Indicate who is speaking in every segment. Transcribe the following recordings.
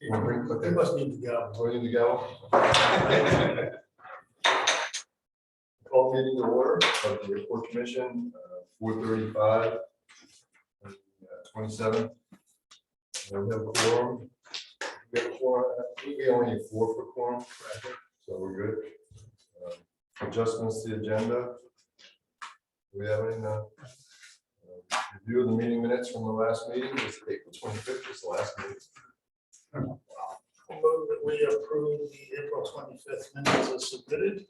Speaker 1: They must need to go.
Speaker 2: Ready to go? Call meeting to order of the Airport Commission, 4:35, 27. We have a quorum. We have a quorum. We only need 4 for quorum, so we're good. Adjustments to the agenda. Do we have any? Review of the meeting minutes from the last meeting is April 25th. Is the last meeting.
Speaker 1: Move that we approve the April 25th minutes as submitted.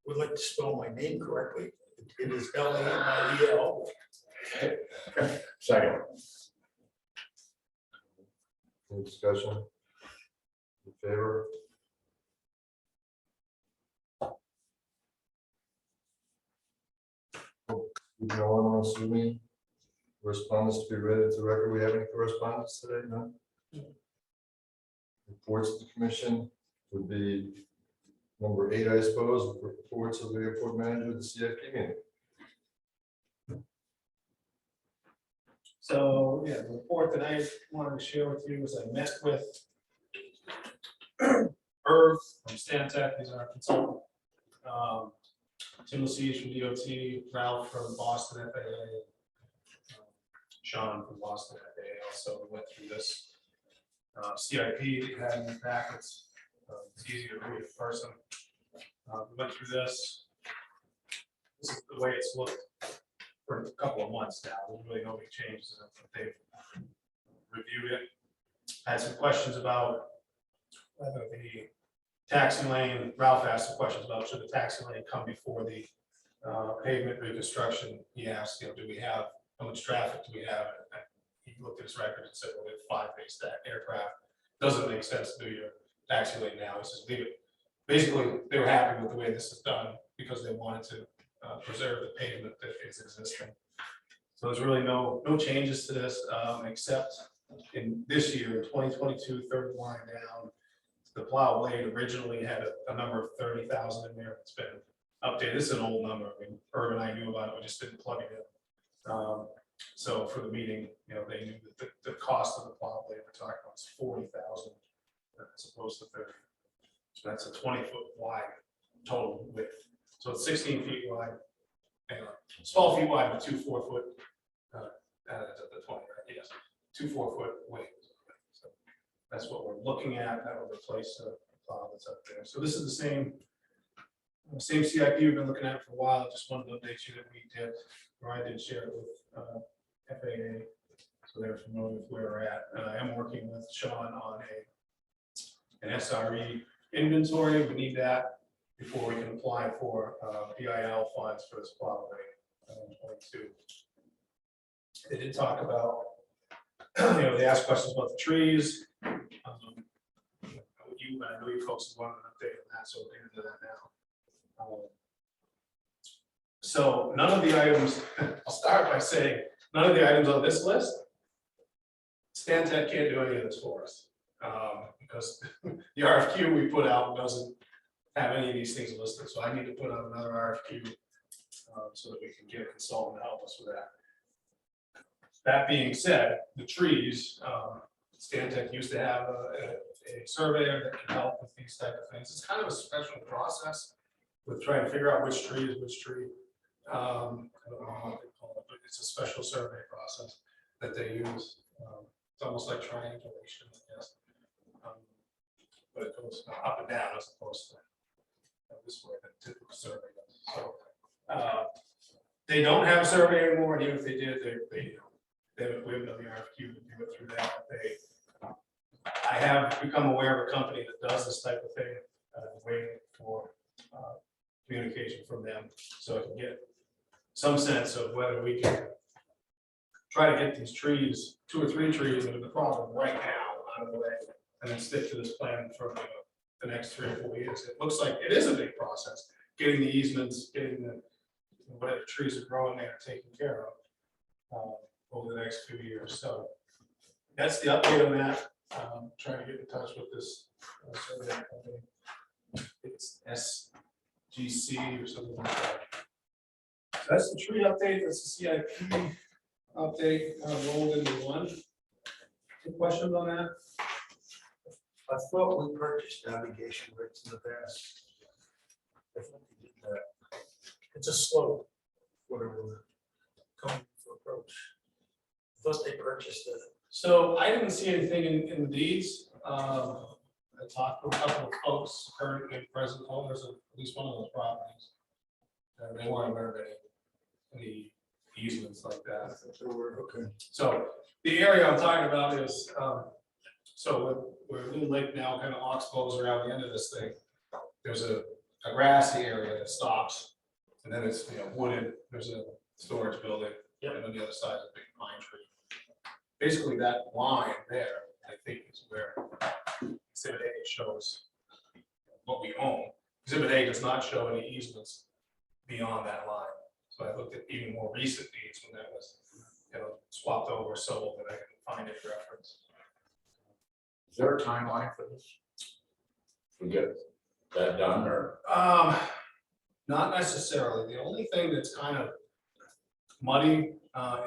Speaker 1: Would like to spell my name correctly. It is L-A-M-I-E-L.
Speaker 2: Second. Any discussion? In favor? No one wants to me. Correspondence to be read into the record. We have any correspondence today? No. Reports to the commission would be number 8, I suppose. Reports of the airport manager, the CFP meeting.
Speaker 3: So, yeah, the report that I wanted to share with you is I met with Irv from Stantec, he's our consultant. Tim Lassiche from DOT, Ralph from Boston FAA, Sean from Boston FAA also went through this CIP that you had in your packets. It's easy to read in person. We went through this. This is the way it's looked for a couple of months now. There's really no big changes. They've reviewed it. I had some questions about whether the taxi lane, Ralph asked some questions about should the taxi lane come before the pavement reconstruction. He asked, do we have, how much traffic do we have? And he looked at his record and said, well, we have 5 base aircraft. Doesn't make sense to do your taxi lane now. He says, leave it. Basically, they were happy with the way this is done because they wanted to preserve the pavement that is existing. So there's really no changes to this, except in this year, in 2022, third line down, the plow blade originally had a number of 30,000 in there. It's been updated. This is an old number. I mean, Irv and I knew about it. We just didn't plug it in. So for the meeting, they knew that the cost of the plow blade we're talking about is 40,000 as opposed to 30. So that's a 20-foot wide total width. So it's 16 feet wide. Anyway, it's 12 feet wide with 2 4-foot. The 20, right? Yes, 2 4-foot widths. So that's what we're looking at. That will replace the plow that's up there. So this is the same CIP we've been looking at for a while. Just wanted to update you that we did, or I did share it with FAA, so they're familiar with where we're at. I am working with Sean on an SRE inventory. We need that before we can apply for BIL funds for this plow rate 22. They did talk about, they asked questions about the trees. I know you folks wanted an update on that, so we'll get into that now. So none of the items, I'll start by saying, none of the items on this list, Stantec can't do any of this for us. Because the RFQ we put out doesn't have any of these things listed. So I need to put out another RFQ so that we can get a consultant to help us with that. That being said, the trees, Stantec used to have a surveyor that can help with these type of things. It's kind of a special process with trying to figure out which tree is which tree. I don't know how they call it, but it's a special survey process that they use. It's almost like triangulation, I guess. But it goes up and down as opposed to this way that typical survey does. So they don't have a survey anymore, and even if they did, we have another RFQ to do it through that. I have become aware of a company that does this type of thing, waiting for communication from them, so I can get some sense of whether we can try to get these trees, 2 or 3 trees that are the problem right now out of the way, and then stick to this plan for the next 3 or 4 years. It looks like it is a big process, getting the easements, getting the whatever trees are growing there taken care of over the next few years. So that's the update on that. Trying to get in touch with this survey company. It's SGC or something like that. So that's the tree update. That's the CIP update rolled into one. Any questions on that?
Speaker 1: I thought we purchased navigation rigs in the past. I thought we did that. It's a slope, whatever we're going for approach. I thought they purchased it.
Speaker 3: So I didn't see anything in the deeds. I talked to a couple of folks, current and present owners of at least one of those properties. And they weren't aware of any easements like that.
Speaker 1: Okay.
Speaker 3: So the area I'm talking about is, so we're Loon Lake now, kind of oxbows around the end of this thing. There's a grassy area that stops, and then it's, wooded, there's a storage building, and on the other side is a big pine tree. Basically, that line there, I think, is where Exhibit A shows what we own. Exhibit A does not show any easements beyond that line. So I looked at even more recent deeds when that was, swapped over, sold, and I couldn't find any reference.
Speaker 4: Is there a timeline for this? We get that done, or?
Speaker 3: Not necessarily. The only thing that's kind of muddy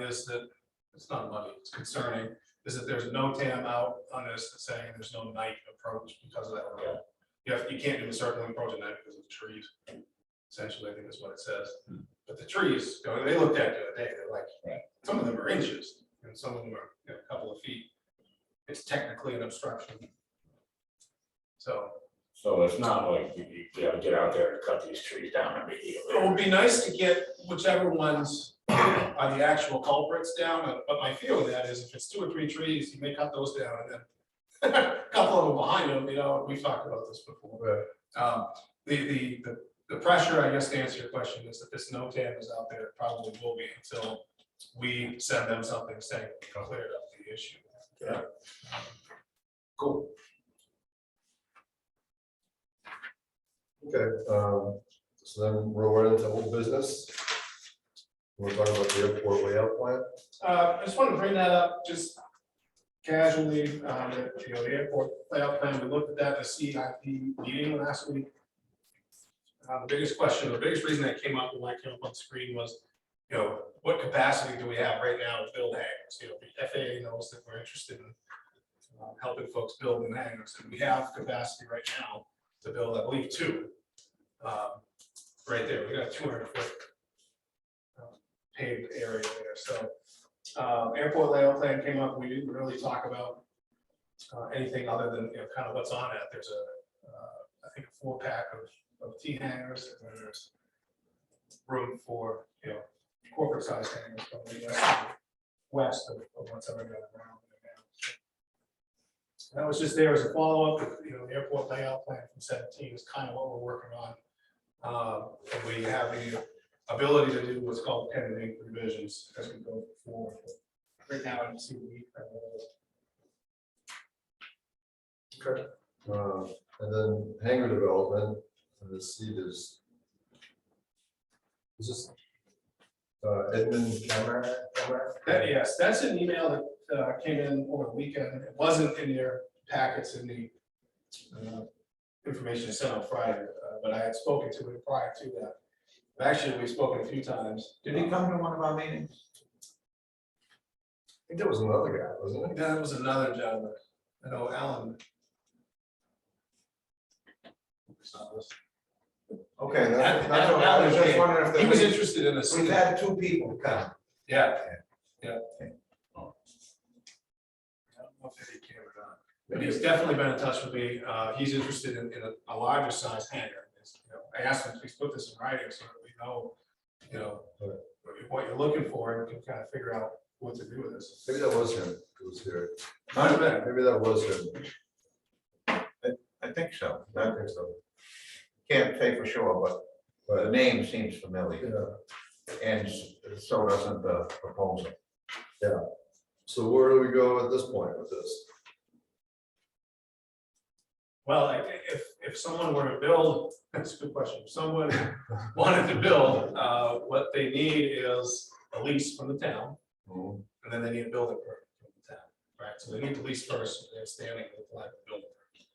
Speaker 3: is that, it's not muddy, it's concerning, is that there's no TAM out on this that's saying there's no night approach because of that road. You can't do a circling approach at night because of the trees. Essentially, I think that's what it says. But the trees, they looked at it the other day, they're like, some of them are inches and some of them are a couple of feet. It's technically an obstruction. So
Speaker 4: It's not like you gotta get out there and cut these trees down immediately.
Speaker 3: it would be nice to get whichever ones are the actual culprits down, but my feel of that is if it's 2 or 3 trees, you may cut those down and then a couple of them behind them, we've talked about this before. The pressure, I guess, to answer your question is that this no TAM is out there, it probably will be until we send them something saying we cleared up the issue.
Speaker 1: Yeah.
Speaker 2: Cool. Okay, so then we're into old business. We're talking about the airport layout plan.
Speaker 3: I just want to bring that up just casually, the airport layout plan, we looked at that in the CIP meeting last week. The biggest reason that came up when I came up on the screen was, what capacity do we have right now to build hangars? The FAA knows that we're interested in helping folks build in hangars, and we have capacity right now to build, I believe, 2. Right there, we got a 200-foot paved area there. So airport layout plan came up. We didn't really talk about anything other than kind of what's on it. There's I think a 4-pack of T hangars, and there's room for corporate size hangars probably west of what's already on the ground. That was just there as a follow-up. The airport layout plan from 17 is kind of what we're working on. And we have the ability to do what's called pen and ink revisions as we go forward. Right now, I don't see the need for those.
Speaker 2: Okay. And then hangar development, the seat is this Edmund Cameron?
Speaker 3: Yes, that's an email that came in over the weekend. It wasn't in your packets in the information sent on Friday, but I had spoken to him prior to that. Actually, we've spoken a few times.
Speaker 4: Did he come to one of our meetings?
Speaker 2: I think there was another guy, wasn't it?
Speaker 3: That was another gentleman. I know Alan.
Speaker 4: Okay, that's
Speaker 3: That-
Speaker 4: what I was
Speaker 3: that-
Speaker 4: just wondering if
Speaker 3: He was
Speaker 4: there
Speaker 3: interested in this.
Speaker 4: we've had 2 people come.
Speaker 3: Yeah. I don't know if he came or not. But he's definitely been in touch with me. He's interested in a larger size hangar. I asked him, please put this in writing so that we know, what you're looking for and can kind of figure out what to do with this.
Speaker 2: Maybe that was him who was here.
Speaker 3: Might have been.
Speaker 2: Maybe that was him.
Speaker 4: I think so.
Speaker 2: I think so.
Speaker 4: Can't say for sure, but the name seems familiar,
Speaker 2: Yeah.
Speaker 4: and so doesn't the proposal.
Speaker 2: So where do we go at this point with this?
Speaker 3: Well, if someone were to build, that's a good question. If someone wanted to build, what they need is a lease from the town.
Speaker 2: Mhm.
Speaker 3: And then they need a building permit from the town, right? So they need the lease first, they're standing with the building permit.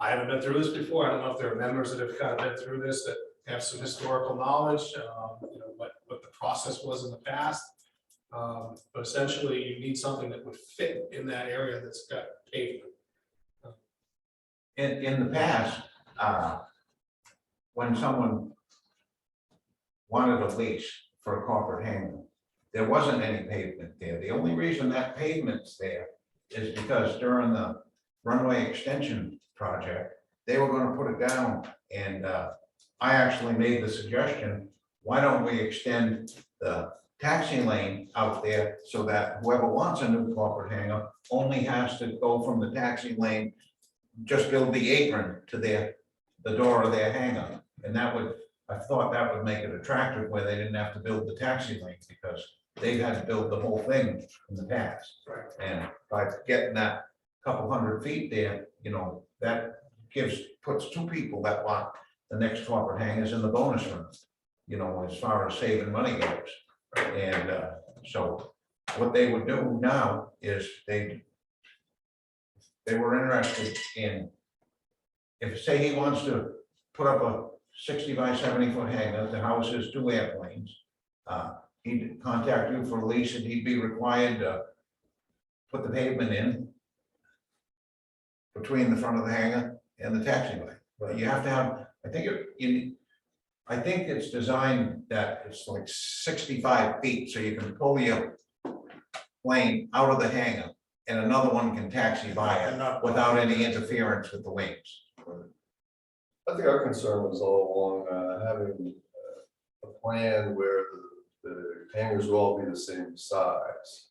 Speaker 3: I haven't been through this before. I don't know if there are members that have kind of been through this that have some historical knowledge, what the process was in the past. But essentially you need something that would fit in that area that's got pavement.
Speaker 4: in the past, when someone wanted a lease for a corporate hangar, there wasn't any pavement there. The only reason that pavement's there is because during the runway extension project, they were gonna put it down, and I actually made the suggestion, why don't we extend the taxi lane out there so that whoever wants a new corporate hangar only has to go from the taxi lane, just build the apron to the door of their hangar. And that would, I thought that would make it attractive where they didn't have to build the taxi lane, because they've had to build the whole thing in the past.
Speaker 3: Right.
Speaker 4: And by getting that couple hundred feet there, you know, that puts two people that want the next corporate hangars in the bonus room, you know, as far as saving money goes. And so what they would do now is they were interested in, if say he wants to put up a 60 by 70 foot hangar, the house is 2 airplanes. He'd contact you for a lease, and he'd be required to put the pavement in between the front of the hangar and the taxiway. But you have to have, I think it's designed that it's like 65 feet, so you can pull your plane out of the hangar and another one can taxi by it without any interference with the wings.
Speaker 2: I think our concern was all along having a plan where the hangars will all be the same size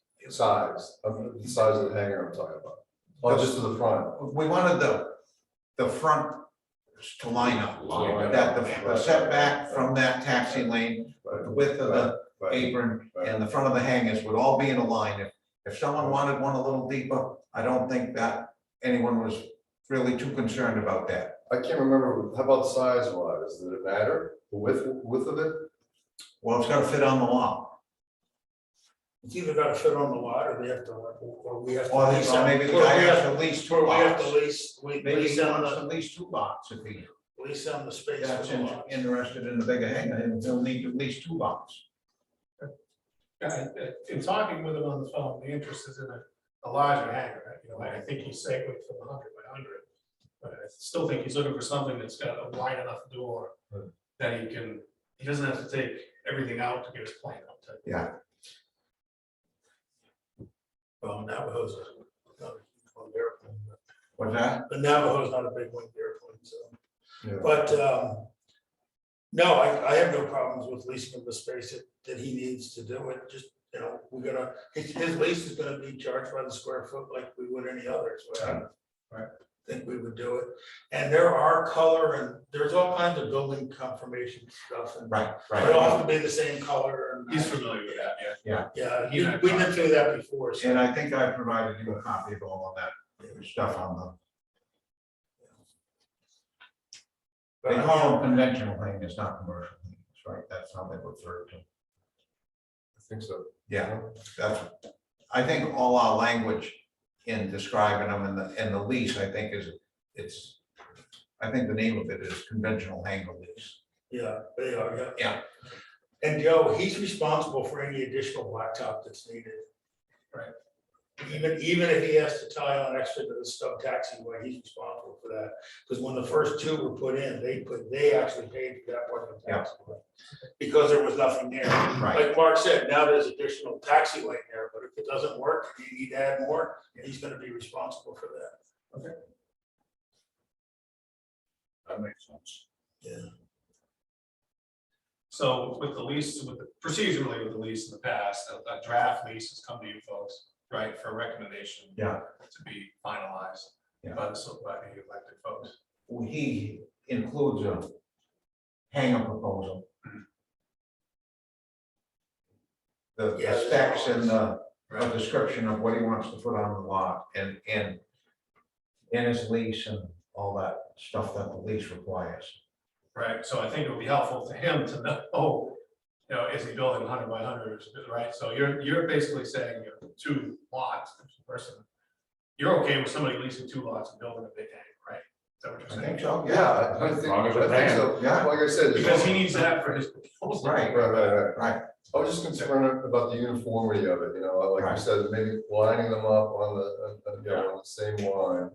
Speaker 2: of the size of the hangar I'm talking about. Oh, just to the front.
Speaker 4: We wanted the front to line up,
Speaker 2: Line
Speaker 4: that
Speaker 2: up.
Speaker 4: the setback from that taxi lane, the width of the
Speaker 2: Right.
Speaker 4: apron and the front of the hangars would all be in a line. If someone wanted one a little deeper, I don't think that anyone was really too concerned about that.
Speaker 2: I can't remember, how about size wise, did it matter, the width of it?
Speaker 4: Well, it's gotta fit on the lot.
Speaker 1: It's either gotta fit on the lot, or they have to, or we have to.
Speaker 4: Or
Speaker 1: lease
Speaker 4: or
Speaker 1: them.
Speaker 4: maybe the
Speaker 1: Or
Speaker 4: guy
Speaker 1: we
Speaker 4: has
Speaker 1: have
Speaker 4: to lease
Speaker 1: to-
Speaker 4: 2
Speaker 1: Or we have to
Speaker 4: lots.
Speaker 1: lease,
Speaker 4: Maybe
Speaker 1: lease
Speaker 4: he
Speaker 1: them
Speaker 4: wants to
Speaker 1: the,
Speaker 4: lease 2 lots if he
Speaker 1: lease them the space
Speaker 4: that's
Speaker 1: for the lot.
Speaker 4: interested in the bigger hangar, and he'll need to lease 2 lots.
Speaker 3: In talking with him on the phone, the interest is in a larger hangar, you know, I think he's segued from 100 by 100. But I still think he's looking for something that's got a wide enough door that he doesn't have to take everything out to get his plane out.
Speaker 4: Yeah.
Speaker 1: Navajo's not a huge winged airplane,
Speaker 4: What's that?
Speaker 1: but Navajo's not a big winged airplane, so.
Speaker 2: Yeah.
Speaker 1: But, no, I have no problems with leasing him the space that he needs to do it, just, you know, his lease is gonna be charged by the square foot like we would any others. I think we would do it, and there are color, and there's all kinds of building confirmation stuff, and
Speaker 4: Right,
Speaker 1: they all
Speaker 4: right.
Speaker 1: have to be the same color, and.
Speaker 3: He's familiar with that, yeah.
Speaker 1: Yeah,
Speaker 3: He and I
Speaker 1: we went through that before, so.
Speaker 4: And I think I provided you a copy of all of that stuff on
Speaker 1: but,
Speaker 4: they
Speaker 1: yeah.
Speaker 4: call them conventional hangars, not commercial hangars, right? That's how they refer to.
Speaker 2: I think so.
Speaker 4: Yeah, that's, I think all our language in describing them in the lease, I think I think the name of it is conventional hangar lease.
Speaker 1: Yeah, they are, yeah.
Speaker 4: Yeah.
Speaker 1: And Joe, he's responsible for any additional blacktop that's needed.
Speaker 3: Right.
Speaker 1: Even if he has to tie on extra to the stub taxiway, he's responsible for that. Because when the first 2 were put in, they actually paid for that part of the
Speaker 4: Yeah.
Speaker 1: taxiway. Because there was nothing there.
Speaker 4: Right.
Speaker 1: Like Mark said, now there's additional taxiway there, but if it doesn't work, and you need to add more, he's gonna be responsible for that.
Speaker 4: That makes sense.
Speaker 1: Yeah.
Speaker 3: So with the lease, procedurally with the lease in the past, a draft lease has come to you folks, right, for a recommendation.
Speaker 4: Yeah.
Speaker 3: To be finalized
Speaker 4: Yeah.
Speaker 3: by the elected folks.
Speaker 4: He includes a hangar proposal. The
Speaker 1: Yeah,
Speaker 4: specs and a
Speaker 3: Right.
Speaker 4: description of what he wants to put on the lot and his lease and all that stuff that the lease requires.
Speaker 3: Right, so I think it would be helpful to him to know, you know, is he building 100 by 100, right? So you're basically saying you have 2 lots, person. You're okay with somebody leasing 2 lots and building a big hangar, right? Is that what you're
Speaker 4: I
Speaker 3: saying?
Speaker 4: think so,
Speaker 2: Yeah, I think,
Speaker 4: long as
Speaker 2: I
Speaker 4: it's
Speaker 2: think
Speaker 4: planned.
Speaker 2: so,
Speaker 4: Yeah.
Speaker 2: like I said.
Speaker 3: Because he needs that for his proposal.
Speaker 4: Right.
Speaker 2: Right. I was just concerned about the uniformity of it, you know, like you
Speaker 4: Right.
Speaker 2: said, maybe lining them up on the, you know, on the same line.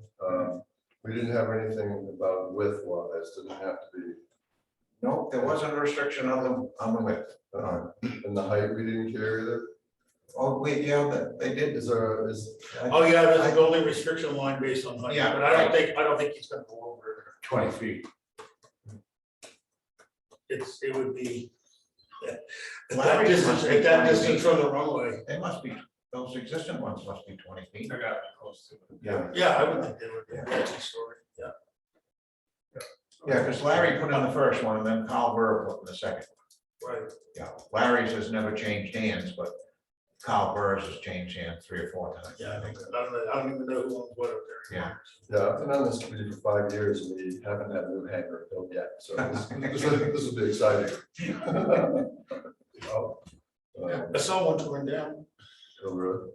Speaker 2: We didn't have anything about width wise, didn't have to be,
Speaker 4: No, there wasn't a restriction on the width.
Speaker 2: and the height, we didn't care either.
Speaker 4: Oh, wait, yeah, they did.
Speaker 2: Is there, is,
Speaker 1: Oh, yeah, there's a building restriction line based on height,
Speaker 4: Yeah.
Speaker 1: but I don't think he's gonna go over it.
Speaker 4: 20 feet.
Speaker 1: It would be. At
Speaker 4: Larry's
Speaker 1: that
Speaker 4: must
Speaker 1: distance,
Speaker 4: be
Speaker 1: at that
Speaker 4: 20
Speaker 1: distance
Speaker 4: feet.
Speaker 1: from the runway,
Speaker 4: They must be, those existing ones must be 20 feet.
Speaker 3: They're gotta be close to it.
Speaker 4: Yeah.
Speaker 1: yeah, I would think they would, yeah, two-story, yeah.
Speaker 4: Yeah, because Larry put in the first one and then Carl Burr put in the second.
Speaker 1: Right,
Speaker 4: Yeah, Larry's has never changed hands, but Carl Burr's has changed hands 3 or 4 times.
Speaker 1: yeah, I don't even know who owns what up there.
Speaker 4: Yeah.
Speaker 2: yeah, I've been on this committee for 5 years and we haven't had a new hangar built yet, so this will be exciting. Oh,
Speaker 1: I saw one torn down.
Speaker 2: oh, really?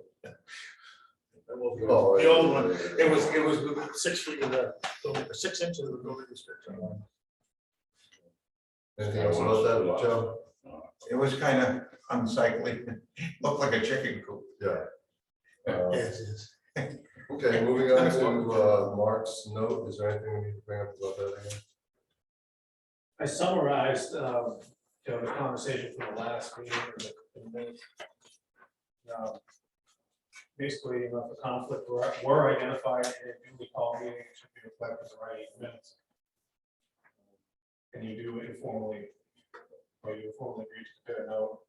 Speaker 1: The old one, it was within 6 feet of the, 6 inches of the building restriction line.
Speaker 2: Anything else about that, Joe?
Speaker 4: It was kind of unsightly, looked like a chicken coop.
Speaker 2: Yeah.
Speaker 1: Yes, yes.
Speaker 2: Okay, moving on to Mark's note, is there anything we need to bring up about that again?
Speaker 3: I summarized, the conversation from the last meeting. the minutes. Basically, if the conflict were identified in a duly called meeting, it should be reflected in the writing minutes. And you do informally, or you formally agree to compare the note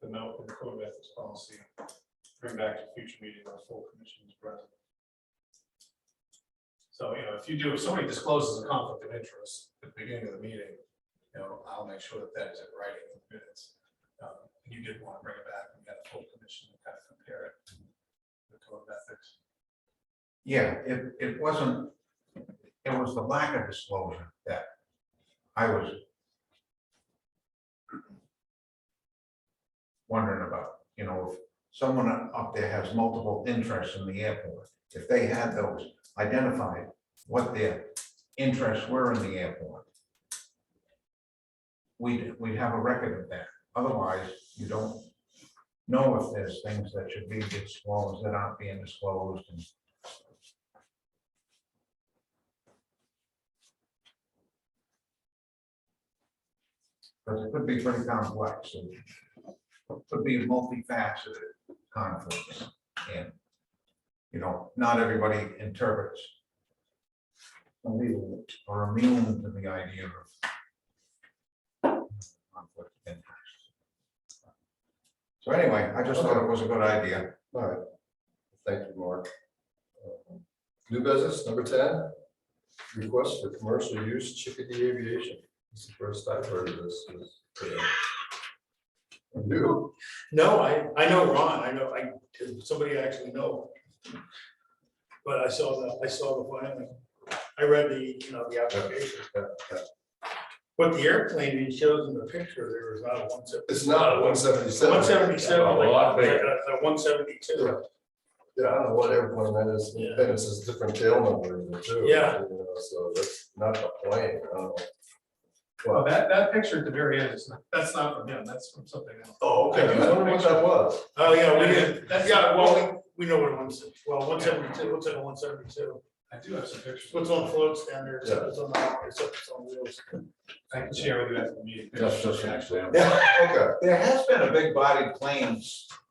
Speaker 3: and the code of ethics policy, bring back to future meeting when full commission is present. So, if somebody discloses a conflict of interest at the beginning of the meeting, I'll make sure that is in writing in the minutes. And you did want to bring it back and get a full commission to kind of compare it to the code of ethics.
Speaker 4: Yeah, it wasn't, it was the lack of disclosure that I was wondering about. If someone up there has multiple interests in the airport, if they had those identified, what their interests were in the airport, we'd have a record of that. Otherwise, you don't know if there's things that should be disclosed that aren't being disclosed. And because it could be pretty complex and could be multifaceted conflicts, and not everybody interprets. Some people are immune to the idea of conflict of interest. So anyway, I just thought it was a good idea.
Speaker 2: All right, thank you, Mark. New business, number 10, request for commercial use Chickadee Aviation. This is the first I've heard of this. You?
Speaker 1: No, I know Ron, somebody actually know. But I saw the filing, I read the application. But the airplane he shows in the picture, there is not a 170.
Speaker 2: It's not a 177.
Speaker 1: 177,
Speaker 5: A lot
Speaker 1: like
Speaker 5: bigger.
Speaker 1: a 172.
Speaker 2: Yeah, I don't know what airplane that is,
Speaker 1: Yeah.
Speaker 2: and it's a different tail number in there too.
Speaker 1: Yeah.
Speaker 2: So that's not the plane, I don't know.
Speaker 3: Well,
Speaker 2: Well,
Speaker 3: that picture at the very end that's not from him, that's from something else.
Speaker 2: oh, okay, I was wondering what that was.
Speaker 1: Oh, yeah, we did,
Speaker 3: That's-
Speaker 1: yeah, well, we know what it was, 172, looks like a 172.
Speaker 3: I do have some pictures.
Speaker 1: What's on floats down there, except
Speaker 2: Yeah.
Speaker 1: it's on wheels.
Speaker 3: I can share with you after the meeting.
Speaker 5: Just an example.
Speaker 1: Yeah.
Speaker 2: Okay,
Speaker 4: There has been a big bodied plane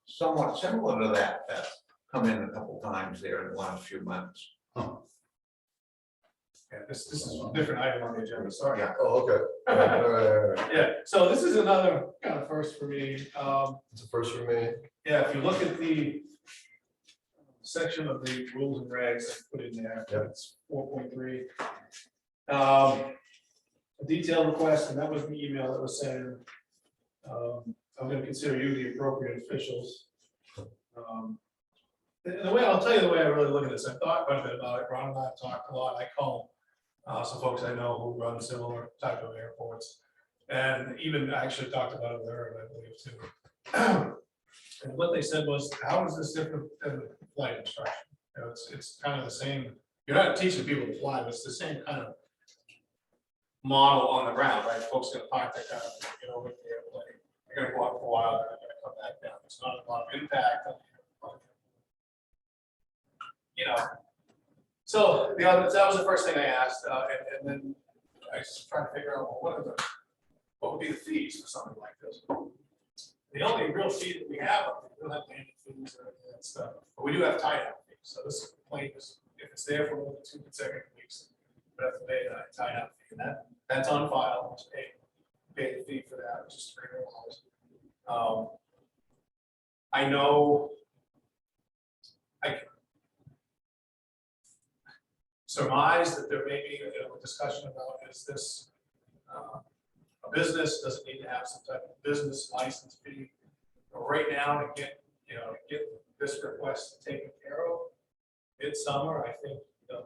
Speaker 4: somewhat similar to that's come in a couple times there in the last few months.
Speaker 3: Yeah, this is a different item on the agenda, sorry.
Speaker 4: Yeah.
Speaker 2: oh, okay. All right.
Speaker 3: Yeah, so this is another kind of first for me.
Speaker 2: It's a first for me.
Speaker 3: Yeah, if you look at the section of the rules and regs I put in there,
Speaker 2: Yep.
Speaker 3: it's 4.3. A detailed request, and that was the email that was sent in. I'm gonna consider you the appropriate officials. And the way, I'll tell you the way I really look at this, I thought quite a bit about it, Ron and I have talked a lot, I call some folks I know who run similar type of airports. And even actually talked about it with her, I believe, too. And what they said was, how is this different than flight instruction? It's kind of the same, you're not teaching people to fly, but it's the same kind of model on the ground, right? Folks gonna park their car, get over to the airplane, they're gonna go up for a while, they're gonna come back down. It's not a lot of impact on the airplane. So that was the first thing I asked, and then I was trying to figure out, well, what would be the fees for something like this? The only real fee that we have, we don't have any fees or any of that stuff, but we do have tie-out fees. So this complaint is, if it's there for more than 2 consecutive weeks, we have to pay a tie-out fee, and that's on file. Just pay the fee for that, which is $300. I know. I surmise that there may be a discussion about, is this a business, does it need to have some type of business license fee? But right now, to get this request taken care of, midsummer, I think the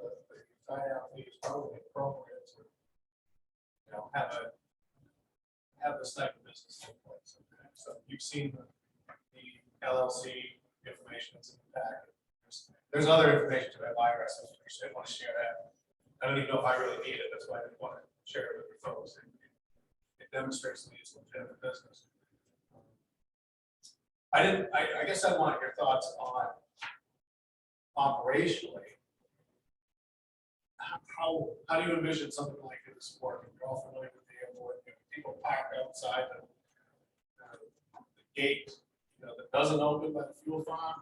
Speaker 3: tie-out fee is probably appropriate to have this type of business take place. Okay? So you've seen the LLC information that's in the packet. There's other information to that IRS. I want to share that. I don't even know if I really need it. That's why I didn't want to share it with your folks. It demonstrates that it's legitimate business. I guess I want your thoughts on operationally. How do you envision something like this working? You're all familiar with the airport. People park outside the gate, that doesn't open by the fuel farm.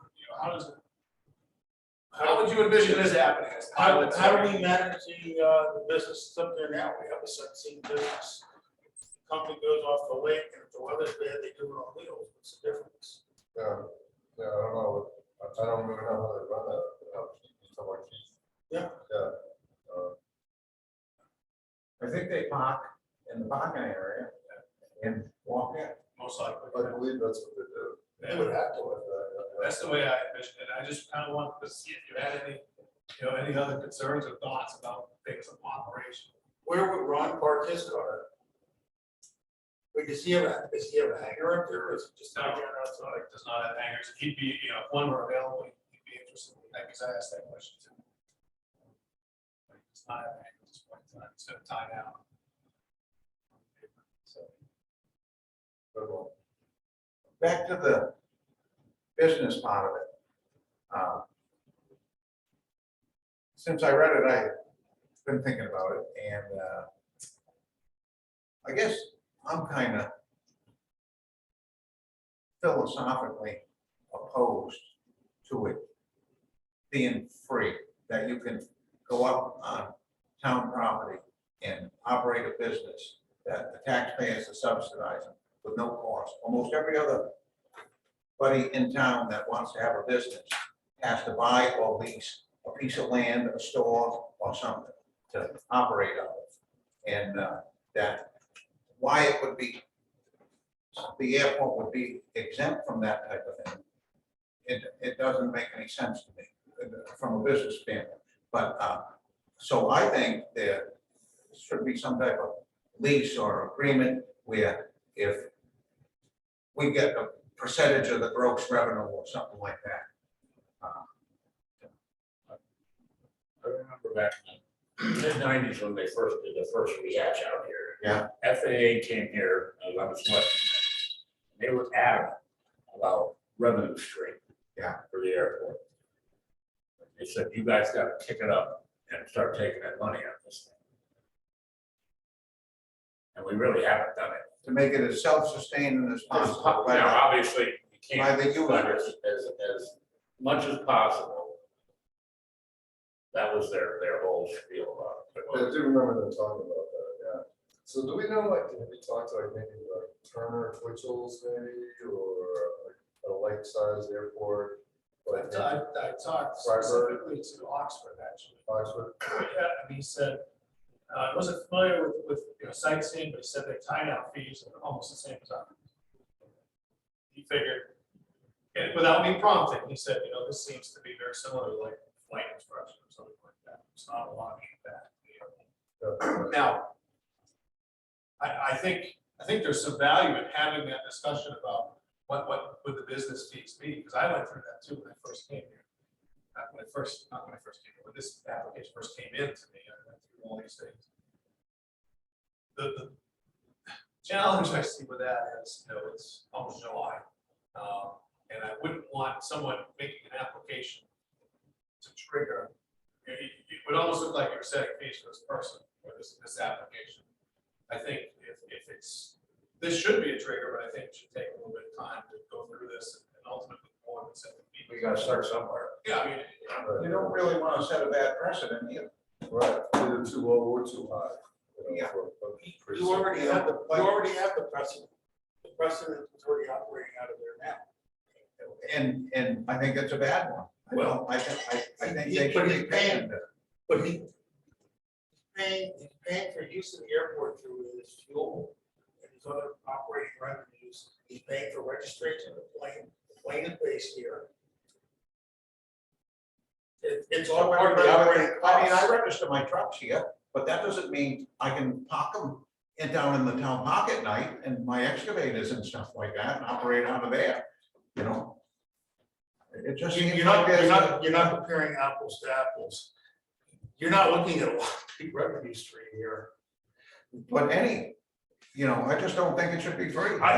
Speaker 3: How would you envision this happening?
Speaker 1: How do we manage the business up there now? We have a sightseeing business. Company goes off the lake, and if the weather's bad, they do it on wheels. What's the difference?
Speaker 2: Yeah, I don't know. I don't really know how they run that.
Speaker 1: Yeah.
Speaker 2: Yeah.
Speaker 4: I think they park in the parking area and walk in.
Speaker 3: Most likely.
Speaker 2: I believe that's what they do.
Speaker 1: They would have to.
Speaker 3: That's the way I envision it. I just kind of wanted to see if you had any other concerns or thoughts about things of operation.
Speaker 1: Where would Ron park his car? Wait, does he have a hangar up there, or is it just out there outside?
Speaker 3: Does not have hangers. He'd be, if one were available, he'd be interested in that, because I asked that question too. But he does not have hangers at this point in time. It's going to tie down. So,
Speaker 2: Good one.
Speaker 4: Back to the business part of it. Since I read it, I've been thinking about it, and I guess I'm kind of philosophically opposed to it being free, that you can go up on town property and operate a business that the taxpayers are subsidizing with no cost. Almost every other buddy in town that wants to have a business has to buy or lease a piece of land, a store, or something to operate out of. And that why it would be, the airport would be exempt from that type of thing. It doesn't make any sense to me from a business standpoint. But so I think there should be some type of lease or agreement where if we get a percentage of the gross revenue or something like that.
Speaker 5: I remember back in the mid-90s when they first did the first rehatch out here.
Speaker 4: Yeah.
Speaker 5: FAA came here, I was selecting. They were adamant about revenue stream.
Speaker 4: Yeah.
Speaker 5: For the airport. They said, you guys got to kick it up and start taking that money out of this thing. And we really haven't done it.
Speaker 4: To make it as self-sustaining as possible.
Speaker 5: Now, obviously, you
Speaker 4: By
Speaker 5: can't,
Speaker 4: the users.
Speaker 5: but as much as possible. That was their whole spiel
Speaker 2: I
Speaker 5: about it.
Speaker 2: do remember them talking about that, yeah. So do we know, like, have we talked to, like, maybe like Turner Twitchell's maybe, or like a like-sized airport? Like
Speaker 3: I talked
Speaker 2: Freiburg?
Speaker 3: specifically to Oxford, actually.
Speaker 2: Oxford?
Speaker 3: Yeah, and he said, I wasn't familiar with sightseeing, but he said their tie-out fees are almost the same as ours. He figured, and without me prompting, he said, this seems to be very similar to like flight instruction or something like that. It's not a lot of that. Now, I think there's some value in having that discussion about what would the business fees be, because I went through that too when I first came here. Not when I first came here, when this application first came in to me, I went through all these things. The challenge I see with that is, it's almost July. And I wouldn't want someone making an application to trigger. It would would almost look like you're setting fees for this person, for this application. I think if it's, this should be a trigger, but I think it should take a little bit of time to go through this and ultimately more than 7 feet.
Speaker 5: We gotta start somewhere.
Speaker 3: Yeah, I mean,
Speaker 4: You don't really want to set a bad precedent either.
Speaker 2: Right, either too low or too high.
Speaker 4: Yeah.
Speaker 1: You already have the precedent. The precedent is already operating out of there now.
Speaker 4: And I think it's a bad one.
Speaker 1: Well,
Speaker 4: I think
Speaker 1: he-
Speaker 4: they
Speaker 1: but
Speaker 4: should
Speaker 1: he's
Speaker 4: be paying.
Speaker 1: But he's paying for use of the airport through his fuel and his other operating revenues. He's paying for registration of the plane is based here. It's all part of the operating
Speaker 4: I mean, I
Speaker 1: costs.
Speaker 4: register my trucks here, but that doesn't mean I can park them down in the town park at night and my excavators and stuff like that and operate out of there, you know? It just seems
Speaker 1: You're
Speaker 4: like
Speaker 1: you're not comparing apples to apples. You're not looking at a big revenue stream here.
Speaker 4: but I just don't think it should be free.
Speaker 1: I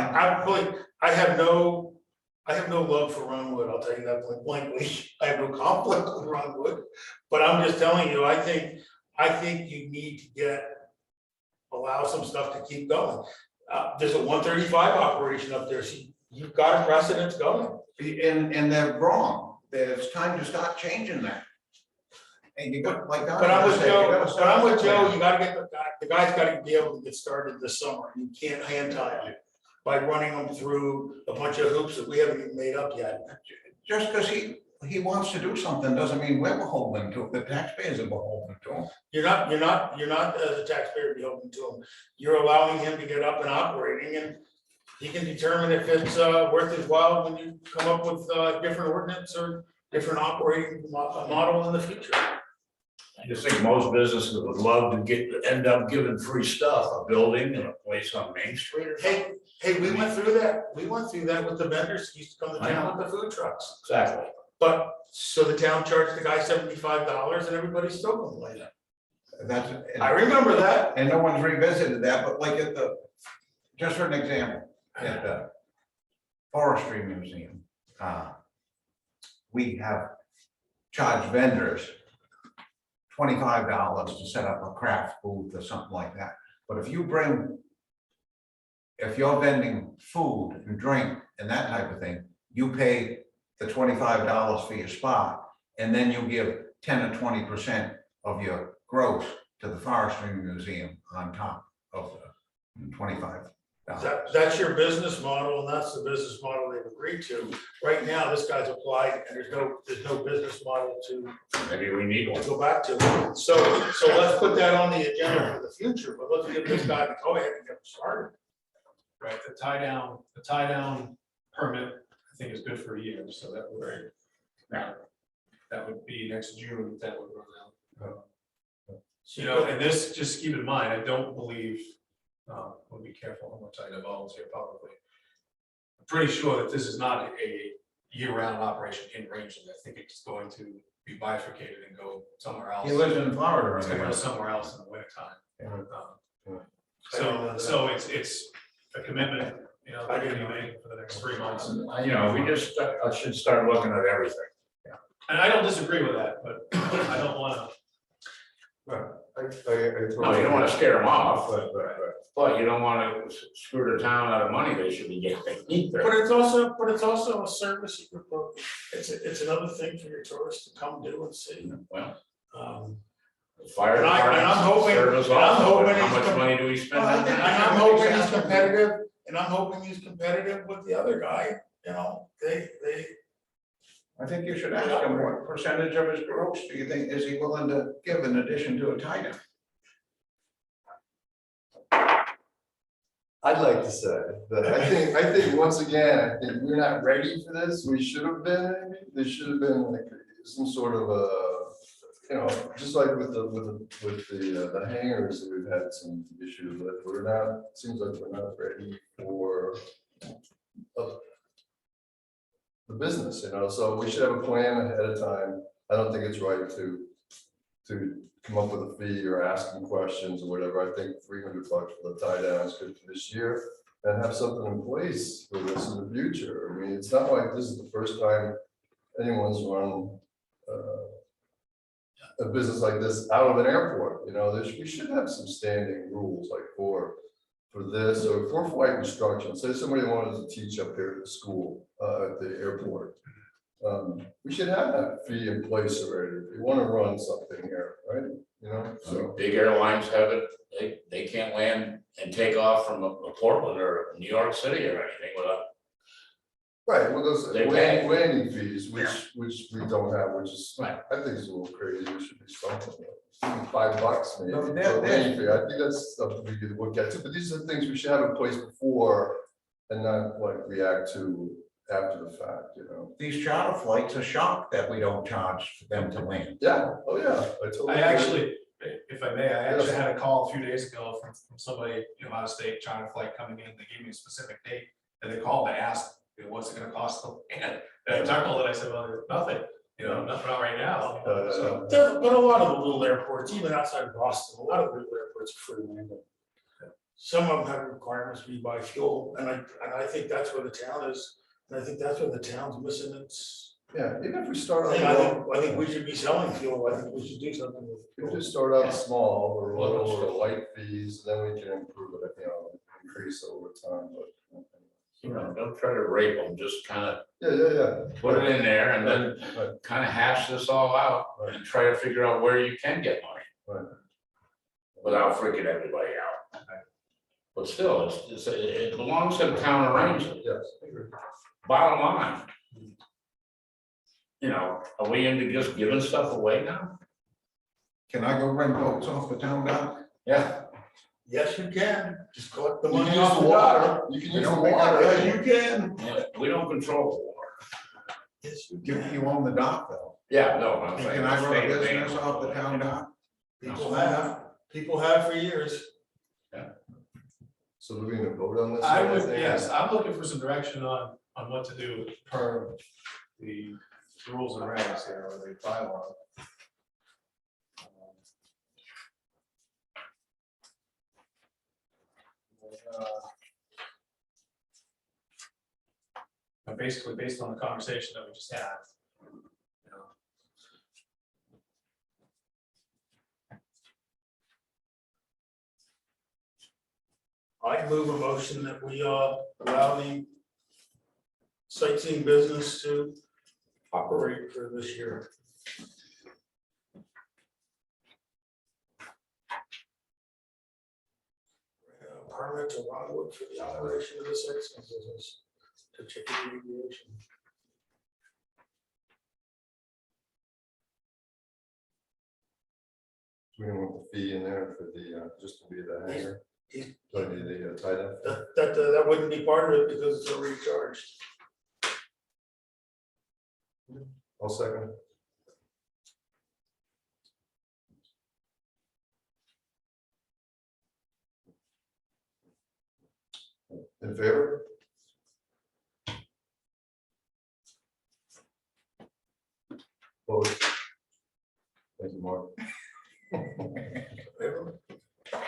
Speaker 1: have no love for Ron Wood, I'll tell you that point blankly. I have no conflict with Ron Wood, but I'm just telling you, I think you need to allow some stuff to keep going. There's a 135 operation up there, so you've got a precedence going.
Speaker 4: And they're wrong. There's time to start changing that. And you got, like.
Speaker 1: But I'm with Joe, you gotta get, the guy's gotta be able to get started this summer, you can't hand tie him by running them through a bunch of hoops that we haven't even made up yet.
Speaker 4: Just because he wants to do something doesn't mean we're beholden to it. The taxpayers are beholden to him.
Speaker 1: You're not as a taxpayer beholden to him, you're allowing him to get up and operating, and he can determine if it's worth his while when you come up with different ordinance or different operating model in the future.
Speaker 5: I just think most businesses would love to end up giving free stuff, a building and a place on Main Street or something.
Speaker 1: Hey, we went through that with the vendors who used to come to town with the food trucks.
Speaker 5: Exactly.
Speaker 1: But, so the town charged the guy $75 and everybody's still complaining.
Speaker 4: That's.
Speaker 1: I remember that.
Speaker 4: And no one's revisited that, but like just for an example, at the Forestry Museum, we have charged vendors $25 to set up a craft booth or something like that. But if you're vending food and drink and that type of thing, you pay the $25 for your spot, and then you give 10 or 20% of your gross to the Forestry Museum on top of the $25.
Speaker 1: That's your business model, and that's the business model they've agreed to. Right now, this guy's applied, and there's no business model to
Speaker 5: Maybe we need one.
Speaker 1: go back to. So let's put that on the agenda for the future, but let's give this guy the go ahead and get him started.
Speaker 3: right, the tie down permit, I think is good for a year, so that would. That would be next June, that would run out. And this, just keep in mind, I don't believe, we'll be careful how much I divulge here publicly. I'm pretty sure that this is not a year-round operation in Rangeley. I think it's going to be bifurcated and go somewhere else.
Speaker 4: He lives in Florida.
Speaker 3: It's gonna go
Speaker 4: right?
Speaker 3: somewhere else in the winter time.
Speaker 2: Yeah.
Speaker 3: It's a commitment, that you make for the next 3 months.
Speaker 5: We just should start looking at everything.
Speaker 3: And I don't disagree with that, but I don't wanna.
Speaker 2: I
Speaker 5: No, you don't wanna scare them off, but you don't wanna screw the town out of money they should be getting either.
Speaker 1: But it's also a service you could provide. It's another thing for your tourists to come do and see.
Speaker 5: Well,
Speaker 1: Um,
Speaker 5: fire
Speaker 1: And I'm
Speaker 5: departments
Speaker 1: hoping-
Speaker 5: serve us
Speaker 1: and I'm
Speaker 5: also,
Speaker 1: hoping
Speaker 5: but how
Speaker 1: he's
Speaker 5: much
Speaker 1: com-
Speaker 5: money do we spend
Speaker 1: Well,
Speaker 5: on
Speaker 1: and
Speaker 5: that?
Speaker 1: I'm hoping he's competitive, and I'm hoping he's competitive with the other guy, they.
Speaker 4: I think you should ask him what percentage of his gross do you think is he willing to give in addition to a tie down?
Speaker 2: I'd like to say that I think once again, I think we're not ready for this. We should have been, maybe. There should have been like some sort of just like with the hangars that we've had some issues with. We're not, seems like we're not ready for the business, so we should have a plan ahead of time. I don't think it's right to come up with a fee or asking questions or whatever. I think $300 for the tie down is good for this year, and have something in place for this in the future. I mean, it's not like this is the first time anyone's run a business like this out of an airport, you know, we should have some standing rules like for this or for flight instruction. Say somebody wanted to teach up here at the school, at the airport. We should have that fee in place already. If you want to run something here, right? You know, so.
Speaker 5: Big airlines have it, they can't land and take off from a Portland or New York City or anything without.
Speaker 2: Right, well, those
Speaker 5: They pay.
Speaker 2: landing fees, which we don't have, which is,
Speaker 5: Right.
Speaker 2: I think is a little crazy, we should be something. $5 maybe,
Speaker 4: No,
Speaker 2: for
Speaker 4: they're-
Speaker 2: a landing fee, I think that's something we could look at too, but these are the things we should have in place before. And not like react to after the fact, you know?
Speaker 4: These charter flights are shocked that we don't charge them to land.
Speaker 2: Yeah, oh yeah, I totally.
Speaker 3: I
Speaker 2: agree.
Speaker 3: actually, if I may, I actually
Speaker 2: Yes.
Speaker 3: had a call a few days ago from somebody, out of state, charter flight coming in, they gave me a specific date. And they called, they asked, what's it gonna cost to land? And I told it, I said, well, nothing, nothing out right now. So,
Speaker 1: But a lot of the little airports, even outside of Boston, a lot of the little airports are free landing. Some of them have requirements where you buy fuel, and I think that's where the town is, and I think that's where the town's missing its.
Speaker 2: Yeah, even if we start
Speaker 1: I
Speaker 2: out,
Speaker 1: think we should be selling fuel, I think we should do something with
Speaker 2: if we
Speaker 1: fuel.
Speaker 2: start out small, or little, or light fees, then we can improve it, increase over time, but.
Speaker 5: Don't try to rape them, just kind of
Speaker 2: Yeah.
Speaker 5: put it in there and then
Speaker 2: Right.
Speaker 5: kind of hash this all out and try to figure out where you can get money.
Speaker 2: Right.
Speaker 5: Without freaking everybody out. But still, it belongs to the town of Ramsey.
Speaker 2: Yes.
Speaker 5: Bottom line. Are we into just giving stuff away now?
Speaker 4: Can I go rent boats off the town dock?
Speaker 5: Yeah.
Speaker 1: Yes, you can, just collect the
Speaker 2: You can
Speaker 1: money
Speaker 2: use
Speaker 1: off
Speaker 2: the
Speaker 1: the water.
Speaker 2: water, you can
Speaker 4: We
Speaker 2: use the
Speaker 4: don't make
Speaker 2: water,
Speaker 4: it
Speaker 2: yeah, you can.
Speaker 5: Yeah, we don't control the water.
Speaker 1: Yes, you
Speaker 4: You,
Speaker 1: can.
Speaker 4: you own the dock though.
Speaker 5: Yeah, no, I'm
Speaker 4: And
Speaker 5: saying.
Speaker 4: can I run a
Speaker 5: state
Speaker 4: business
Speaker 5: land.
Speaker 4: off the town dock?
Speaker 1: People have for years.
Speaker 2: So we're gonna vote on this?
Speaker 3: I
Speaker 2: or
Speaker 3: would,
Speaker 2: anything?
Speaker 3: yes, I'm looking for some direction on what to do per the rules and regs here, or the bylaw. And basically, based on the conversation that we just had. you know,
Speaker 1: I move a motion that we allow the sightseeing business to operate for this year. Permit to Wildwood for the operation of the sightseeing business to Chickadee Aviation.
Speaker 2: We don't want the fee in there for the, just to be the hanger.
Speaker 1: He's-
Speaker 2: Do I need the title?
Speaker 1: That wouldn't be part of it because it's already charged.
Speaker 2: I'll second. In favor? Opposed? Thank you, Mark.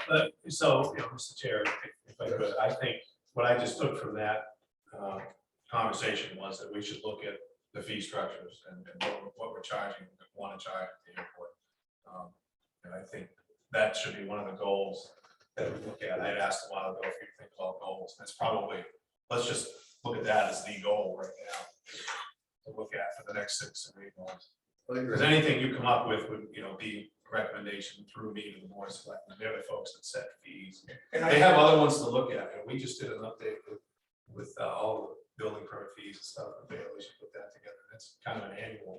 Speaker 3: But so, Mr. Chair, if I could, I think what I just took from that conversation was that we should look at the fee structures and what we're charging, want to charge at the airport. And I think that should be one of the goals that we look at. I'd asked a while ago if you think about goals. That's probably, let's just look at that as the goal right now to look at for the next 6 or 8 months. Because anything you come up with would, be a recommendation through me to the board of selectmen. They're the folks that set fees.
Speaker 1: And
Speaker 3: They have other ones to look at, and we just did an update with all the building permit fees and stuff, and maybe we should put that together. That's kind of an annual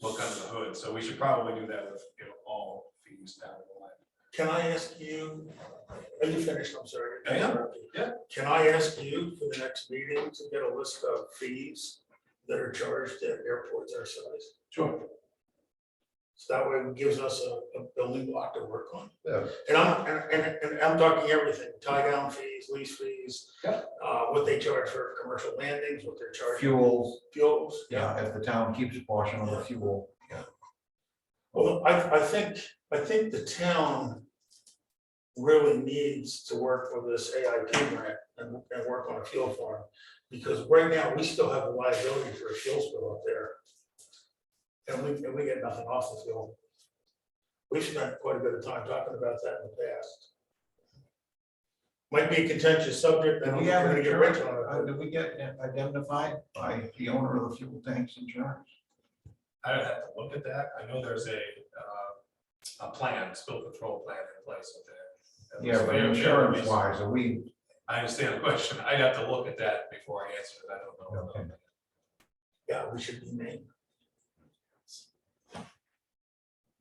Speaker 3: look under the hood, so we should probably do that with, all fees down the line.
Speaker 1: Can I ask you, are you finished? I'm sorry.
Speaker 3: I am, yeah.
Speaker 1: Can I ask you for the next meeting to get a list of fees that are charged at airports our size?
Speaker 3: Sure.
Speaker 1: So that way it gives us a building block to work on.
Speaker 2: Yeah.
Speaker 1: And I'm talking everything, tie down fees, lease fees.
Speaker 3: Yeah.
Speaker 1: What they charge for commercial landings, what they're charging.
Speaker 4: Fuels,
Speaker 1: Fuels.
Speaker 4: yeah, if the town keeps a portion of the fuel.
Speaker 1: Well, I think the town really needs to work with this AIP grant and work on a fuel farm. Because right now, we still have a liability for a fuel spill up there. and we get nothing off the field. We've spent quite a bit of time talking about that in the past. Might be a contentious subject,
Speaker 4: Did
Speaker 1: and
Speaker 4: we
Speaker 1: we're
Speaker 4: have
Speaker 1: gonna get
Speaker 4: insurance?
Speaker 1: rich on it.
Speaker 4: Did we get indemnified by the owner of the fuel tanks insurance?
Speaker 3: I would have to look at that. I know there's a plan, spill control plan in place with that.
Speaker 4: Yeah, but insurance wise, are we?
Speaker 3: I understand the question. I'd have to look at that before I answer it. I don't know.
Speaker 4: Okay.
Speaker 1: Yeah, we should be named.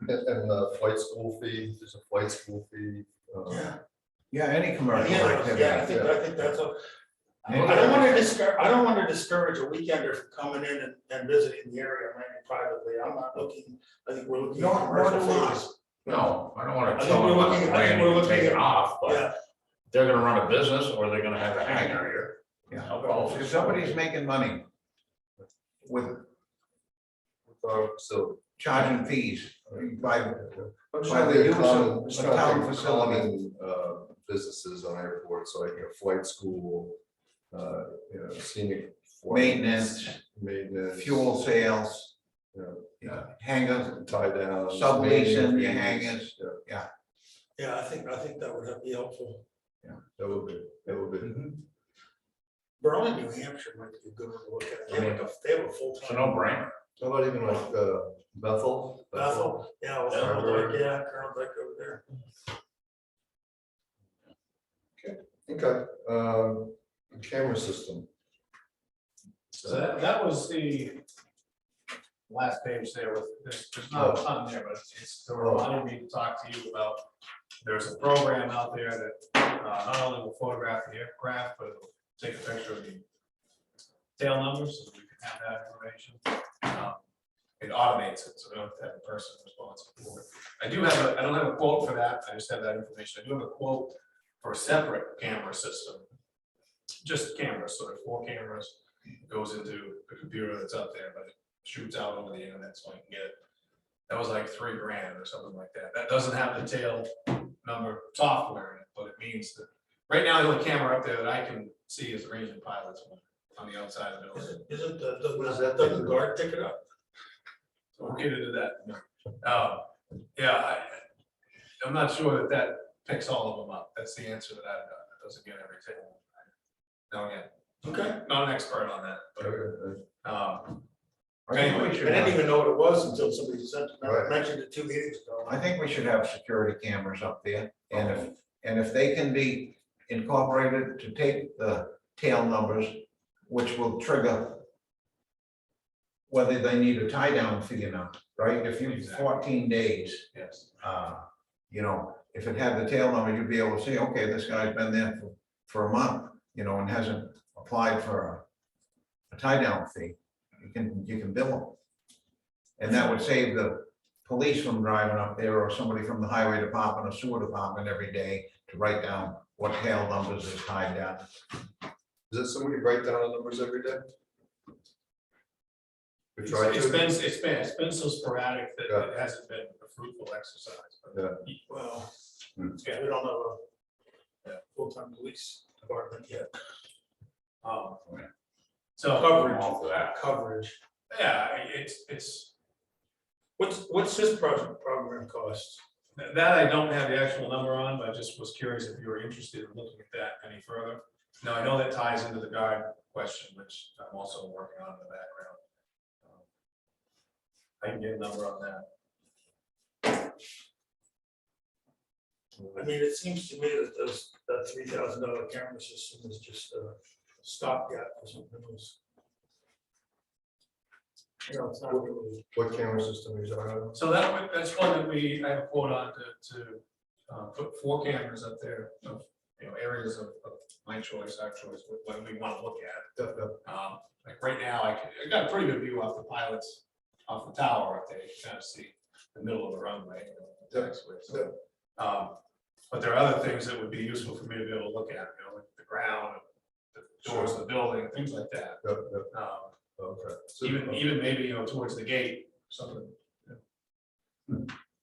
Speaker 2: And the flight school fee, there's a flight school fee.
Speaker 1: Yeah.
Speaker 4: Yeah, any commercial
Speaker 1: Yeah,
Speaker 4: activity.
Speaker 1: yeah, I think that's a,
Speaker 4: Any-
Speaker 1: I don't want to discourage a weekender from coming in and visiting the area, maybe privately. I'm not looking, I think we're looking at
Speaker 4: No,
Speaker 1: commercial
Speaker 4: nor do I.
Speaker 1: fees.
Speaker 5: No, I don't wanna
Speaker 1: I think
Speaker 5: tell
Speaker 1: we're
Speaker 5: them
Speaker 1: looking-
Speaker 5: about
Speaker 1: I think
Speaker 5: branding
Speaker 1: we're
Speaker 5: and
Speaker 1: looking
Speaker 5: take it
Speaker 1: at-
Speaker 5: off, but
Speaker 1: Yeah,
Speaker 5: they're gonna run a business or they're gonna have a hangar here.
Speaker 4: Yeah,
Speaker 5: Alcohol
Speaker 4: if somebody's making money with
Speaker 2: With our facility.
Speaker 4: charging fees by,
Speaker 2: I'm
Speaker 4: By
Speaker 2: trying
Speaker 4: the
Speaker 2: to
Speaker 4: use
Speaker 2: think
Speaker 4: of
Speaker 2: common, just
Speaker 4: a
Speaker 2: trying to
Speaker 4: town
Speaker 2: think of
Speaker 4: facility.
Speaker 2: common, businesses on airports, like a flight school, scenic. flights,
Speaker 4: Maintenance.
Speaker 2: Maintenance.
Speaker 4: fuel sales,
Speaker 2: You know,
Speaker 4: hangars,
Speaker 2: tie down.
Speaker 4: subleasing your hangars.
Speaker 2: Yeah,
Speaker 1: yeah, I think that would be helpful.
Speaker 2: that would be.
Speaker 1: Berlin, New Hampshire might be a good one to look at. They have a
Speaker 5: It's a
Speaker 1: full-time.
Speaker 5: no-brainer.
Speaker 2: How about even like, Bethel?
Speaker 1: Bethel, yeah, well,
Speaker 2: Carver.
Speaker 1: Carol's like over there.
Speaker 2: Okay, camera system.
Speaker 3: So that was the last page there with, there's not a ton there, but it's, they wanted me to talk to you about, there's a program out there that not only will photograph the aircraft, but it'll take a picture of the tail numbers, so we can have that information. It automates it, so we don't have to have a person responsible for it. I don't have a quote for that, I just have that information. I do have a quote for a separate camera system. Just cameras, so there's 4 cameras, it goes into the computer that's up there, but it shoots out over the internet, so I can get it. That was like $3 grand or something like that. That doesn't have the tail number software in it, but it means that, right now, the only camera up there that I can see is the Ranging Pilots one on the outside of the building.
Speaker 1: Isn't
Speaker 2: What is that
Speaker 1: doesn't
Speaker 2: thing?
Speaker 1: guard pick it up?
Speaker 3: So we'll get into that. Yeah, I'm not sure that picks all of them up. That's the answer that I've got. It doesn't get every tail. No, again,
Speaker 1: Okay.
Speaker 3: not an expert on that, but,
Speaker 4: I think we
Speaker 1: I
Speaker 4: should
Speaker 1: didn't
Speaker 4: have,
Speaker 1: even know what it was until somebody
Speaker 2: Right.
Speaker 1: mentioned it 2 meetings ago.
Speaker 4: I think we should have security cameras up there, and if they can be incorporated to take the tail numbers, which will trigger whether they need a tie down fee or not, right? If you,
Speaker 3: Exactly.
Speaker 4: 14 days,
Speaker 3: yes.
Speaker 4: if it had the tail number, you'd be able to say, okay, this guy's been there for a month, and hasn't applied for a tie down fee. You can bill them. And that would save the police from driving up there, or somebody from the highway department or sewer department every day to write down what tail numbers is tied down.
Speaker 2: Is it somebody write down the numbers every day? We try
Speaker 3: It's
Speaker 2: to.
Speaker 3: been so sporadic that
Speaker 2: Yeah.
Speaker 3: it hasn't been a fruitful exercise. but-
Speaker 2: Yeah.
Speaker 1: Well,
Speaker 2: Hmm.
Speaker 1: yeah, we don't have a full-time police department yet.
Speaker 3: Um, So
Speaker 1: Coverage,
Speaker 5: Off of that.
Speaker 1: coverage.
Speaker 3: yeah, it's,
Speaker 1: What's this project program cost?
Speaker 3: that I don't have the actual number on, but I just was curious if you were interested in looking at that any further. Now, I know that ties into the guard question, which I'm also working on in the background. I can get a number on that.
Speaker 1: I mean, it seems to me that that $3,000 camera system is just a stopgap for something else. It's not really.
Speaker 2: What camera system is on?
Speaker 3: So that's one that I have a quote on to put 4 cameras up there of, areas of my choice, our choice, what we want to look at. Like right now, I got a pretty good view off the pilots, off the tower up there, you can kind of see the middle of the runway. The taxiway, so, but there are other things that would be useful for me to be able to look at, like the ground, the doors of the building, things like that.
Speaker 2: Okay. So,
Speaker 3: Even maybe, towards the gate, something.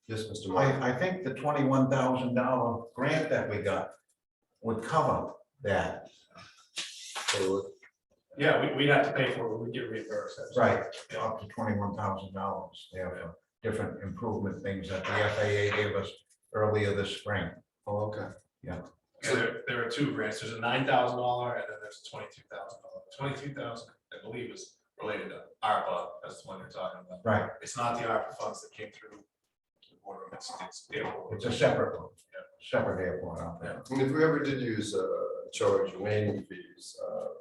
Speaker 2: Yes, Mr. Mike.
Speaker 4: I think the $21,000 grant that we got would cover that.
Speaker 2: So,
Speaker 3: Yeah, we'd have to pay for it, we get reimbursed. that's-
Speaker 4: Right,
Speaker 3: Yeah.
Speaker 4: up to $21,000 there for different improvement things that the FAA gave us earlier this spring.
Speaker 2: Oh, okay.
Speaker 3: Yeah, there are two grants, there's a $9,000 and then there's a $22,000. 22,000, I believe, is related to ARPA, that's the one you're talking about.
Speaker 4: Right,
Speaker 3: It's not the ARPA funds that came through the board, it's the airport.
Speaker 4: it's a separate one, separate airport out there.
Speaker 2: I mean, if we ever did use charge remaining fees,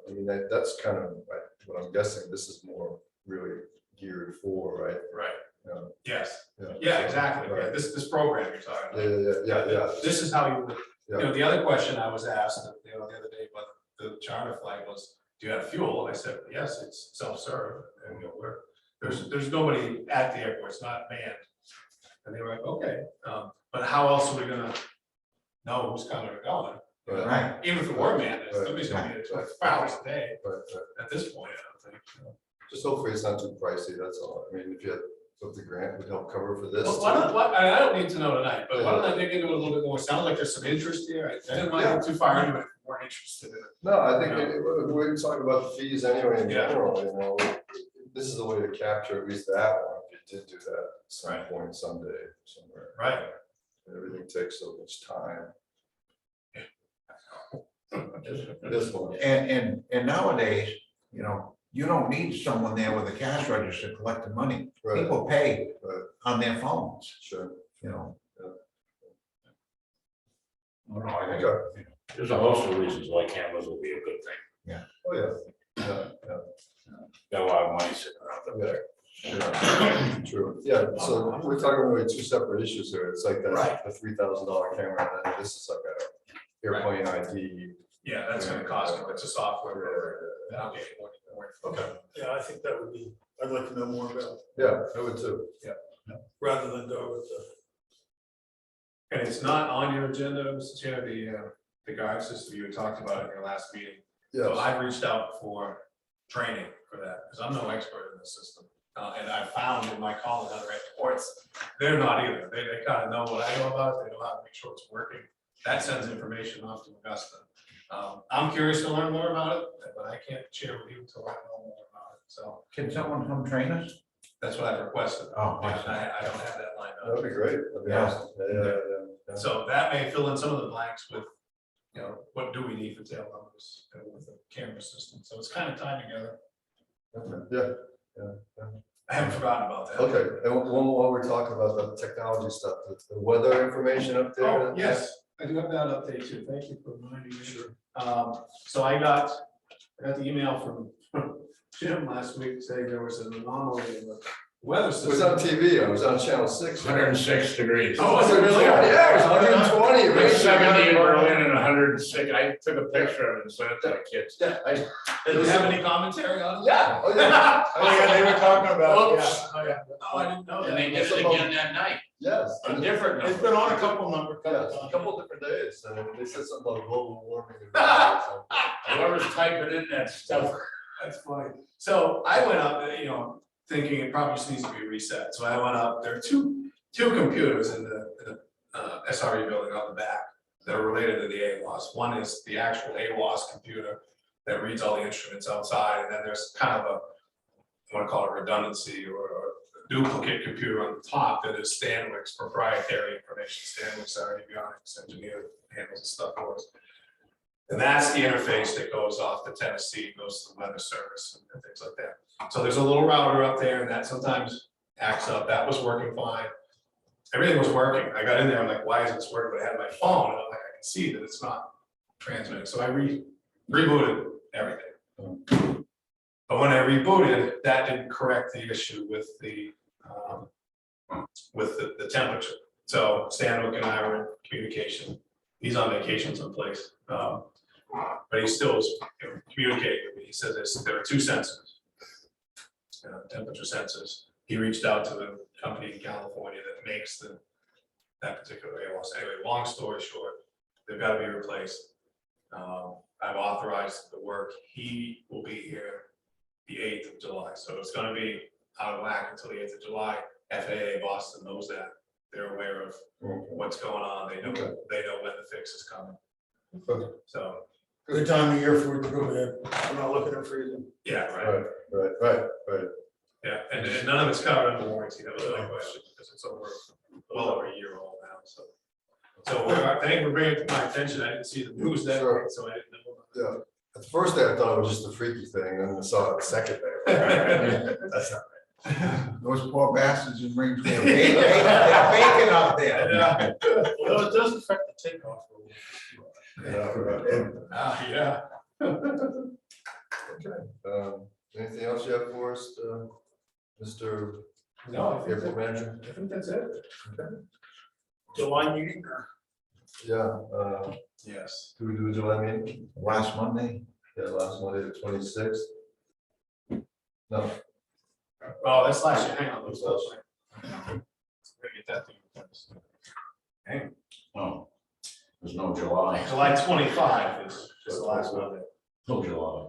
Speaker 2: I mean, that's kind of like what I'm guessing, this is more really geared for, right?
Speaker 3: Right,
Speaker 2: Yeah.
Speaker 3: yes,
Speaker 2: Yeah.
Speaker 3: yeah, exactly, yeah,
Speaker 2: Right.
Speaker 3: this program you're talking
Speaker 2: Yeah,
Speaker 3: about.
Speaker 2: yeah.
Speaker 3: This is how you,
Speaker 2: Yeah.
Speaker 3: you know, the other question I was asked, the other day by the charter flight was, do you have fuel? And I said, yes, it's self-serve, and you know, there's nobody at the airport, it's not manned. And they were like, okay, but how else are we gonna know who's coming or going?
Speaker 2: Right.
Speaker 4: Right,
Speaker 3: Even if it were manned,
Speaker 2: Right.
Speaker 3: somebody's gonna be there 24 hours a day,
Speaker 2: But
Speaker 3: at this point, I don't think.
Speaker 2: just hopefully it's not too pricey, that's all. I mean, if the grant would help cover for this.
Speaker 3: Well, I don't need to know tonight, but why don't I dig into it a little bit more, sounds like there's some interest here, I didn't want to go too far into it, if you weren't interested in it.
Speaker 2: No, I think we're talking about the fees anyway in
Speaker 3: Yeah.
Speaker 2: general, you know, this is the way to capture at least that one, if you did do that at some
Speaker 3: Right.
Speaker 2: point someday, somewhere.
Speaker 3: Right.
Speaker 2: Everything takes so much time. This one,
Speaker 4: and nowadays, you know, you don't need someone there with a cash register collecting money.
Speaker 2: right,
Speaker 4: People pay
Speaker 2: Right.
Speaker 4: on their phones,
Speaker 2: sure.
Speaker 4: you know.
Speaker 5: I don't know, I think
Speaker 2: Okay.
Speaker 5: there's a host of reasons why cameras will be a good thing.
Speaker 2: Oh, yeah.
Speaker 5: Got a lot of money sitting around up there.
Speaker 2: Yeah, true, yeah, so we're talking about two separate issues here, it's like
Speaker 3: Right.
Speaker 2: that, the $3,000 camera, and then this is like a airplane ID.
Speaker 3: Yeah, that's gonna cost me, it's a software program, and I'll get more.
Speaker 2: Okay.
Speaker 1: Yeah, I think that would be, I'd like to know more about,
Speaker 2: Yeah, I would too.
Speaker 1: rather than go with the.
Speaker 3: And it's not on your agenda, Mr. Chair, the guard system you had talked about in your last meeting. So
Speaker 2: Yes,
Speaker 3: I reached out for training for that, because I'm no expert in this system. And I found in my calling other airports, they're not either. They kind of know what I know about it, they know how to make sure it's working. That sends information off to Augusta. I'm curious to learn more about it, but I can't share with you until I know more about it. So
Speaker 4: Can someone come train us?
Speaker 3: that's what I've requested.
Speaker 4: Oh,
Speaker 3: Yeah,
Speaker 4: I see.
Speaker 3: I don't have that lined up.
Speaker 2: that'd be great, that'd be
Speaker 4: Yeah.
Speaker 2: awesome, yeah.
Speaker 3: So that may fill in some of the blanks with, you know, what do we need for tail numbers with the camera system? So it's kind of tied together.
Speaker 2: Okay, yeah,
Speaker 3: I haven't forgotten about that.
Speaker 2: okay, and one more, we're talking about the technology stuff, the weather information up there.
Speaker 3: Oh, yes, I do have that update too. Thank you for reminding me. So I got the email from Jim last week saying there was an anomaly in the weather
Speaker 2: It was on
Speaker 3: system.
Speaker 2: TV, I was on channel 6.
Speaker 5: 106 degrees.
Speaker 3: Oh, was it really?
Speaker 2: Yeah, it was 120.
Speaker 5: It was
Speaker 2: right?
Speaker 5: 70 in Berlin and 106. I took a picture of it and sent it to the kids.
Speaker 2: Yeah,
Speaker 3: Did you have any commentary on it?
Speaker 2: yeah, oh, yeah.
Speaker 5: Oh, yeah, they were talking about,
Speaker 3: Oops.
Speaker 5: yeah, oh, yeah.
Speaker 3: Oh, I didn't know
Speaker 5: And they
Speaker 3: that.
Speaker 5: did it again that night,
Speaker 2: Yes.
Speaker 5: a different
Speaker 3: It's
Speaker 5: number.
Speaker 3: been on a couple number.
Speaker 2: Yeah, a couple different days, and they said something about global warming. and something.
Speaker 5: Whoever's typing in that stuff.
Speaker 3: That's funny. So I went up, you know, thinking it probably just needs to be reset. So I went up, there are two computers in the SRE building on the back that are related to the AWAS. One is the actual AWAS computer that reads all the instruments outside, and then there's kind of a, I want to call it redundancy or a duplicate computer on the top that is Stanwix's proprietary information. Stanwix, our avionics engineer, handles the stuff for us. And that's the interface that goes off to Tennessee, goes to the weather service and things like that. So there's a little router up there and that sometimes acts up. That was working fine. Everything was working. I got in there, I'm like, why isn't this working? But I had my phone and I'm like, I can see that it's not transmitting. So I rebooted everything. But when I rebooted, that didn't correct the issue with the temperature. So Stanwick and I were in communication. He's on vacation someplace. But he still is, you know, communicating with me. He says there are two sensors, temperature sensors. He reached out to the company in California that makes that particular AWAS. Anyway, long story short, they've got to be replaced. I've authorized the work. He will be here the 8th of July. So it's going to be out of whack until the 8th of July. FAA Boston knows that. They're aware of what's going on. They know
Speaker 2: Okay.
Speaker 3: when the fix is coming.
Speaker 2: Okay.
Speaker 3: So
Speaker 1: good time of year for it to go bad. I'm not looking at freezing.
Speaker 3: Yeah, right.
Speaker 2: Right.
Speaker 3: Yeah, and none of it's covered under warranty, that was my question, because it's well over a year old now, so. So thank you for bringing it to my attention, I didn't see the news that
Speaker 2: Sure.
Speaker 3: way, so I didn't know.
Speaker 2: Yeah. At the first day I thought it was just a freaky thing, then I saw it the second day. That's not
Speaker 4: Those poor bastards in Range Rover, they're baking up there.
Speaker 3: Yeah.
Speaker 1: Well, it does affect the takeoff.
Speaker 2: right.
Speaker 3: Yeah.
Speaker 2: Okay. Anything else you have for us, Mr.
Speaker 3: No,
Speaker 2: Airport Manager?
Speaker 3: I think that's it.
Speaker 1: July meeting or?
Speaker 2: Yeah,
Speaker 3: Yes.
Speaker 2: do we do a July meeting?
Speaker 4: Last Monday,
Speaker 2: Yeah, last Monday, the 26th. No,
Speaker 3: Oh, that's last year, hang on, let's go. Get that thing first.
Speaker 5: Oh, there's no July,
Speaker 3: July 25 is the last Monday,
Speaker 5: no July.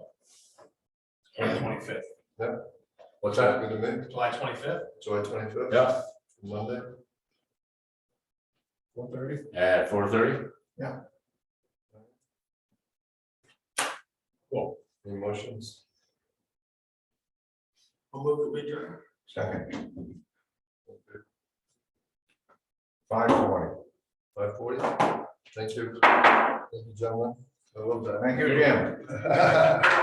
Speaker 3: or the 25th,
Speaker 2: what's that, good to me?
Speaker 3: July 25th,
Speaker 2: July 25th?
Speaker 5: Yeah.
Speaker 2: Monday?
Speaker 3: 1:30.
Speaker 5: At 4:30?
Speaker 2: Any motions?
Speaker 1: I'll move it, we adjourn.
Speaker 4: second, 5:40.
Speaker 2: 5:40? Thank you. Thank you, gentlemen. I love that.
Speaker 4: Thank you, Jim.